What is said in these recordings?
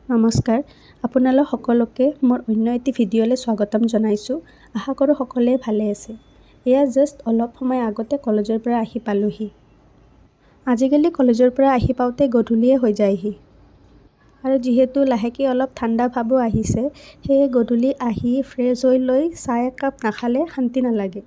নমস্কাৰ, আপোনালোক সকলোকে মোৰ অন্য এটি ভিডিঅ'লৈ স্বাগতম জনাইছোঁ। আশা কৰোঁ সকলোৱে ভালে আছে। এয়া জাষ্ট অলপ সময় আগতে কলেজৰ পৰা আহি পালোহি। আজিকালি কলেজৰ পৰা আহি পাওঁতে গধূলিয়ে হৈ যায়হি। আৰু যিহেতু লাহেকৈ অলপ ঠাণ্ডা ভাৱো আহিছে, সেয়ে গধূলি আহি ফ্ৰেছ হৈ লৈ চাহ একাপ নাখালে শান্তি নালাগে।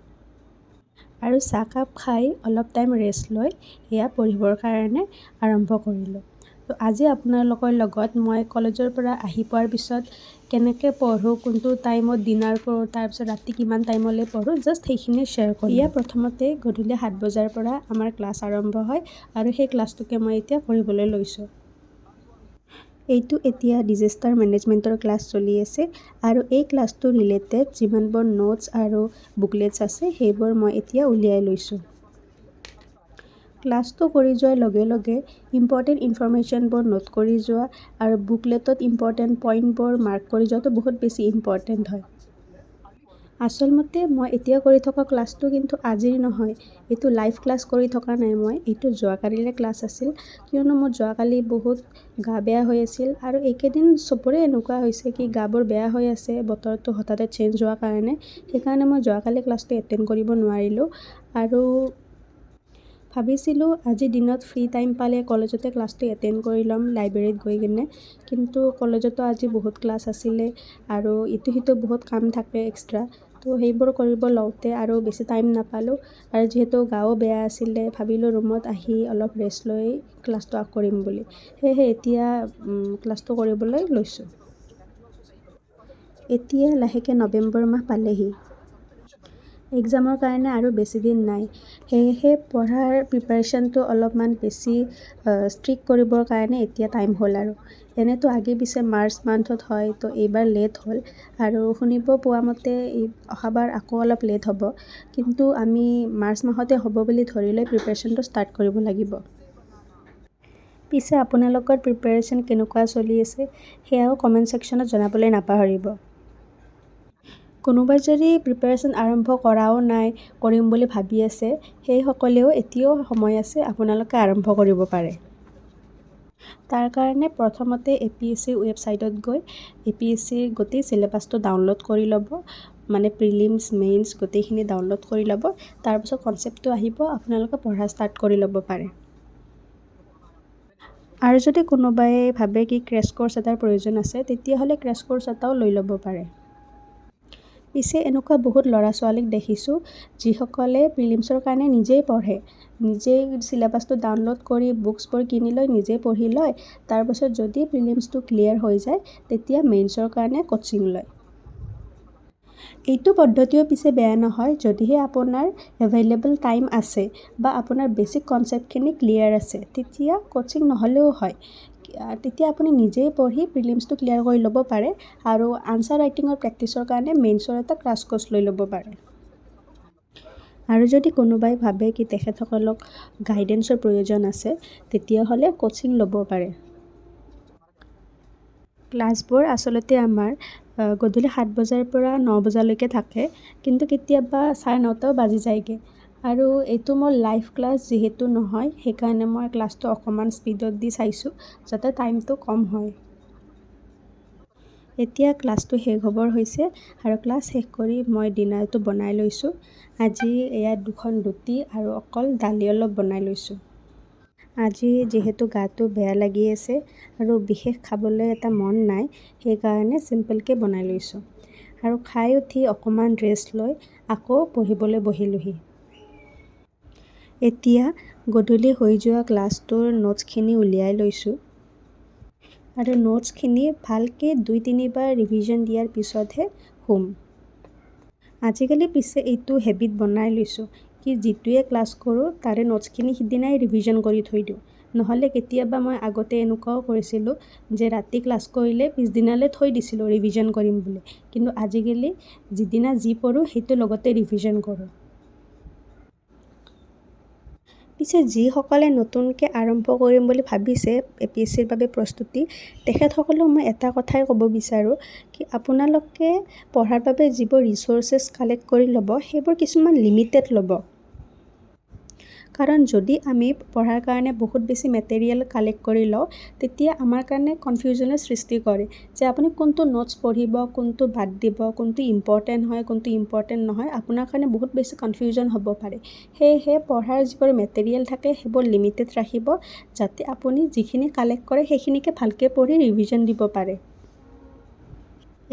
আৰু চাহকাপ খাই অলপ টাইম ৰেষ্ট লৈ এয়া পঢ়িবৰ কাৰণে আৰম্ভ কৰিলোঁ। তো আজি আপোনালোকৰ লগত মই কলেজৰ পৰা আহি পোৱাৰ পিছত কেনেকৈ পঢ়োঁ, কোনটো টাইমত ডিনাৰ কৰোঁ, তাৰপিছত ৰাতি কিমান টাইমলৈ পঢ়োঁ, জাষ্ট সেইখিনি শ্বেয়াৰ কৰিম। এয়া প্ৰথমতে গধূলি 7 বজাৰ পৰা আমাৰ ক্লাছ আৰম্ভ হয় আৰু সেই ক্লাছটোকে মই এতিয়া কৰিবলৈ লৈছোঁ। এইটো এতিয়া ডিজাষ্টাৰ মেনেজমেণ্টৰ ক্লাছ চলি আছে আৰু এই ক্লাছটোৰ ৰিলেটেড যিমানবোৰ নোটছ আৰু বুকলেটছ আছে সেইবোৰ মই এতিয়া উলিয়াই লৈছোঁ। ক্লাছটো কৰি যোৱাৰ লগে লগে ইম্পৰ্টেণ্ট ইনফৰমেশ্যনবোৰ নোট কৰি যোৱা আৰু বুকলেটত ইম্পৰ্টেণ্ট পইণ্টবোৰ মাৰ্ক কৰি যোৱাটো বহুত বেছি ইম্পৰ্টেণ্ট হয়। আচলমতে মই এতিয়া কৰি থকা ক্লাছটো কিন্তু আজিৰ নহয়, এইটো লাইভ ক্লাছ কৰি থকা নাই মই, এইটো যোৱাকালিৰে ক্লাছ আছিল। কিয়নো মোৰ যোৱাকালি বহুত গা বেয়া হৈ আছিল আৰু এইকেইদিন চবৰে এনেকুৱা হৈছে কি গাবোৰ বেয়া হৈ আছে, বতৰটো হঠাতে চেঞ্জ হোৱাৰ কাৰণে। সেইকাৰণে মই যোৱাকালি ক্লাছটো এটেণ্ড কৰিব নোৱাৰিলোঁ আৰু ভাবিছিলোঁ আজি দিনত ফ্ৰী টাইম পালে কলেজতে ক্লাছটো এটেণ্ড কৰি ল'ম লাইব্ৰেৰীত গৈ কিনে, কিন্তু কলেজতো আজি বহুত ক্লাছ আছিলে আৰু ইটো সিটো বহুত কাম থাকে এক্সট্ৰা। তো সেইবোৰ কৰিব লওঁতে আৰু বেছি টাইম নাপালোঁ আৰু যিহেতু গাও বেয়া আছিলে, ভাবিলোঁ ৰুমত আহি অলপ ৰেষ্ট লৈ ক্লাছটো কৰিম বুলি। সেয়েহে এতিয়া ক্লাছটো কৰিবলৈ লৈছোঁ। এতিয়া লাহেকৈ নৱেম্বৰ মাহ পালেহি। এক্সামৰ কাৰণে আৰু বেছি দিন নাই, সেয়েহে পঢ়াৰ প্ৰিপাৰেশ্যনটো অলপমান বেছি ষ্ট্ৰিক্ট কৰিবৰ কাৰণে এতিয়া টাইম হ'ল আৰু। এনেতো আগে পিছে মাৰ্চ মান্থত হয়, তো এইবাৰ লেট হ'ল আৰু শুনিব পোৱা মতে অহাবাৰ আকৌ অলপ লেট হ'ব, কিন্তু আমি মাৰ্চ মাহতে হ'ব বুলি ধৰি লৈ প্ৰিপাৰেশ্যনটো ষ্টাৰ্ট কৰিব লাগিব। পিছে আপোনালোকৰ প্ৰিপাৰেশ্যন কেনেকুৱা চলি আছে সেয়াও কমেণ্ট ছেকশ্যনত জনাবলৈ নাপাহৰিব। কোনোবাই যদি প্ৰিপাৰেশ্যন আৰম্ভ কৰাও নাই, কৰিম বুলি ভাবি আছে, সেইসকলেও এতিয়াও সময় আছে, আপোনালোকে আৰম্ভ কৰিব পাৰে। তাৰ কাৰণে প্ৰথমতে APSCৰ ৱেবছাইটত গৈ APSCৰ গোটেই চিলেবাছটো ডাউনলোড কৰি ল'ব, মানে প্ৰিলিমছ মেইনছ গোটেইখিনি ডাউনলোড কৰি ল'ব। তাৰপিছত কনচেপ্টটো আহিব, আপোনালোকে পঢ়া ষ্টাৰ্ট কৰি ল'ব পাৰে। আৰু যদি কোনোবাই ভাবে কি ক্ৰেছ ক'ৰ্ছ এটাৰ প্ৰয়োজন আছে, তেতিয়াহ'লে ক্ৰেছ ক'ৰ্ছ এটাও লৈ ল'ব পাৰে। পিছে এনেকুৱা বহুত ল'ৰা ছোৱালীক দেখিছোঁ যিসকলে প্ৰিলিমছৰ কাৰণে নিজেই পঢ়ে, নিজেই চিলেবাছটো ডাউনলোড কৰি বুকছবোৰ কিনি লৈ নিজেই পঢ়ি লয়, তাৰপাছত যদি প্ৰিলিমছটো ক্লিয়াৰ হৈ যায় তেতিয়া মেইনছৰ কাৰণে কোচিং লয়। এইটো পদ্ধতিও পিছে বেয়া নহয়, যদিহে আপোনাৰ এভেইলেবল টাইম আছে বা আপোনাৰ বেছিক কনচেপ্টখিনি ক্লিয়াৰ আছে, তেতিয়া কোচিং নহ'লেও হয়। তেতিয়া আপুনি নিজেই পঢ়ি প্ৰিলিমছটো ক্লিয়াৰ কৰি ল'ব পাৰে আৰু আনচাৰ ৰাইটিঙৰ প্ৰেক্টিছৰ কাৰণে মেইনছৰ এটা ক্ৰাছ ক'ৰ্ছ লৈ ল'ব পাৰে। আৰু যদি কোনোবাই ভাবে কি তেখেতসকলক গাইডেন্সৰ প্ৰয়োজন আছে, তেতিয়াহ'লে কোচিং ল'ব পাৰে। ক্লাছবোৰ আচলতে আমাৰ গধূলি 7 বজাৰ পৰা 9 বজালৈকে থাকে, কিন্তু কেতিয়াবা 9:30 বাজি যায়গৈ। আৰু এইটো মোৰ লাইভ ক্লাছ যিহেতু নহয়, সেইকাৰণে মই ক্লাছটো অকণমান স্পীডত দি চাইছোঁ যাতে টাইমটো কম হয়। এতিয়া ক্লাছটো শেষ হ'বৰ হৈছে আৰু ক্লাছ শেষ কৰি মই ডিনাৰটো বনাই লৈছোঁ। আজি এয়া 2খন ৰুটি আৰু অকল দালি অলপ বনাই লৈছোঁ। আজি যিহেতু গাটো বেয়া লাগি আছে আৰু বিশেষ খাবলৈ এটা মন নাই, সেইকাৰণে চিম্পলকৈ বনাই লৈছোঁ। আৰু খাই উঠি অকণমান ৰেষ্ট লৈ আকৌ পঢ়িবলৈ বহিলোহি। এতিয়া গধূলি হৈ যোৱা ক্লাছটোৰ নোটছখিনি উলিয়াই লৈছোঁ আৰু নোটছখিনি ভালকৈ 2-3 বাৰ ৰিভিজন দিয়াৰ পিছতহে শুম। আজিকালি পিছে এইটো হেবিট বনাই লৈছোঁ কি যিটোৱে ক্লাছ কৰোঁ তাৰে নোটছখিনি সিদিনাই ৰিভিজন কৰি থৈ দিওঁ। নহ'লে কেতিয়াবা মই আগতে এনেকুৱাও কৰিছিলোঁ যে ৰাতি ক্লাছ কৰিলে পিছদিনালৈ থৈ দিছিলোঁ ৰিভিজন কৰিম বুলি, কিন্তু আজিকালি যিদিনা যি পঢ়োঁ সেইটো লগতে ৰিভিজন কৰোঁ। পিছে যিসকলে নতুনকৈ আৰম্ভ কৰিম বুলি ভাবিছে APSCৰ বাবে প্ৰস্তুতি, তেখেতসকলক মই এটা কথাই ক'ব বিচাৰোঁ কি আপোনালোকে পঢ়াৰ বাবে যিবোৰ ৰিচ'ৰ্চেছ কালেক্ট কৰি ল'ব, সেইবোৰ কিছুমান লিমিটেড ল'ব। কাৰণ যদি আমি পঢ়াৰ কাৰণে বহুত বেছি মেটেৰিয়েল কালেক্ট কৰি লওঁ তেতিয়া আমাৰ কাৰণে কনফিউজনৰ সৃষ্টি কৰে যে আপুনি কোনটো নোটছ পঢ়িব, কোনটো বাদ দিব, কোনটো ইম্পৰ্টেণ্ট হয়, কোনটো ইম্পৰ্টেণ্ট নহয়, আপোনাৰ কাৰণে বহুত বেছি কনফিউজন হ'ব পাৰে। সেয়েহে পঢ়াৰ যিবোৰ মেটেৰিয়েল থাকে সেইবোৰ লিমিটেড ৰাখিব যাতে আপুনি যিখিনি কালেক্ট কৰে সেইখিনিকে ভালকৈ পঢ়ি ৰিভিজন দিব পাৰে।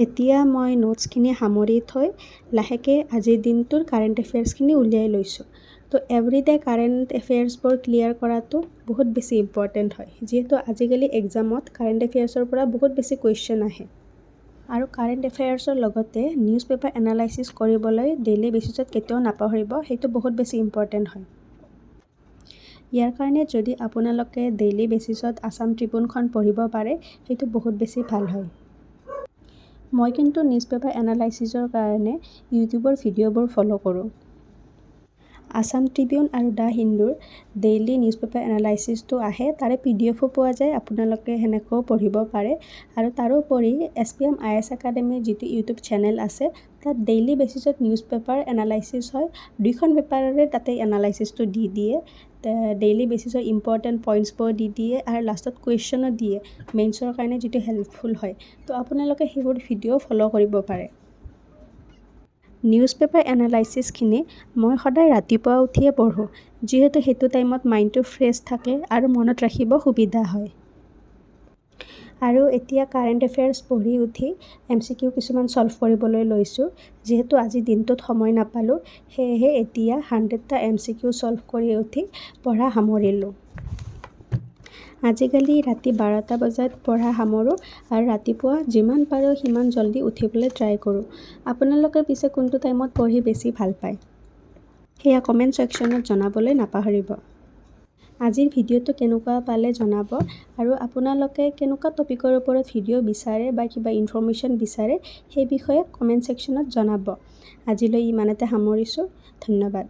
এতিয়া মই নোটছখিনি সামৰি থৈ লাহেকৈ আজিৰ দিনটোৰ কাৰেণ্ট এফেয়াৰ্ছখিনি উলিয়াই লৈছোঁ। তো এভৰিডে কাৰেণ্ট এফেয়াৰ্ছবোৰ ক্লিয়াৰ কৰাটো বহুত বেছি ইম্পৰ্টেণ্ট হয়, যিহেতু আজিকালি এক্সামত কাৰেণ্ট এফেয়াৰ্ছৰ পৰা বহুত বেছি কুৱেশ্যন আহে। আৰু কাৰেণ্ট এফেয়াৰ্ছৰ লগতে নিউজ পেপাৰ এনালাইচিছ কৰিবলৈ ডেইলি বেচিছত কেতিয়াও নাপাহৰিব, সেইটো বহুত বেছি ইম্পৰ্টেণ্ট হয়। ইয়াৰ কাৰণে যদি আপোনালোকে ডেইলি বেচিছত আছাম ট্ৰিবিউনখন পঢ়িব পাৰে সেইটো বহুত বেছি ভাল হয়। মই কিন্তু নিউজ পেপাৰ এনালাইচিছৰ কাৰণে ইউটিউবৰ ভিডিঅ'বোৰ ফ'ল' কৰোঁ। আছাম ট্ৰিবিউন আৰু দ্য হিন্দুৰ ডেইলি নিউজ পেপাৰ এনালাইচিছটো আহে, তাৰে PDF পোৱা যায়, আপোনালোকে সেনেকৈও পঢ়িব পাৰে। আৰু তাৰোপৰি SPM IAS একাডেমীৰ যিটো ইউটিউব চেনেল আছে তাত ডেইলি বেচিছত নিউজ পেপাৰ এনালাইচিছ হয়, 2খন পেপাৰৰে তাতে এনালাইচিছটো দি দিয়ে, ডেইলি বেচিছৰ ইম্পৰ্টেণ্ট পইণ্টছবোৰ দি দিয়ে আৰু লাষ্টত কুৱেশ্যনো দিয়ে মেইনছৰ কাৰণে, যিটো হেল্পফুল হয়। তো আপোনালোকে সেইবোৰ ভিডিঅ' ফ'ল' কৰিব পাৰে। নিউজ পেপাৰ এনালাইচিছখিনি মই সদায় ৰাতিপুৱা উঠিয়ে পঢ়োঁ, যিহেতু সেইটো টাইমত মাইণ্ডটো ফ্ৰেছ থাকে আৰু মনত ৰাখিব সুবিধা হয়। আৰু এতিয়া কাৰেণ্ট এফেয়াৰ্ছ পঢ়ি উঠি MCQ কিছুমান ছল্ভ কৰিবলৈ লৈছোঁ, যিহেতু আজি দিনটোত সময় নাপালোঁ সেয়েহে এতিয়া 100টা MCQ ছল্ভ কৰি উঠি পঢ়া সামৰিলোঁ। আজিকালি ৰাতি 12টা বজাত পঢ়া সামৰোঁ আৰু ৰাতিপুৱা যিমান পাৰোঁ সিমান জল্দি উঠিবলৈ ট্ৰাই কৰোঁ। আপোনালোকে পিছে কোনটো টাইমত পঢ়ি বেছি ভাল পায় সেয়া কমেণ্ট ছেকশ্যনত জনাবলৈ নাপাহৰিব। আজিৰ ভিডিঅ'টো কেনেকুৱা পালে জনাব আৰু আপোনালোকে কেনেকুৱা টপিকৰ ওপৰত ভিডিঅ' বিচাৰে বা কিবা ইনফৰমেশ্যন বিচাৰে সেই বিষয়ে কমেণ্ট ছেকশ্যনত জনাব। আজিলৈ ইমানতে সামৰিছোঁ, ধন্যবাদ।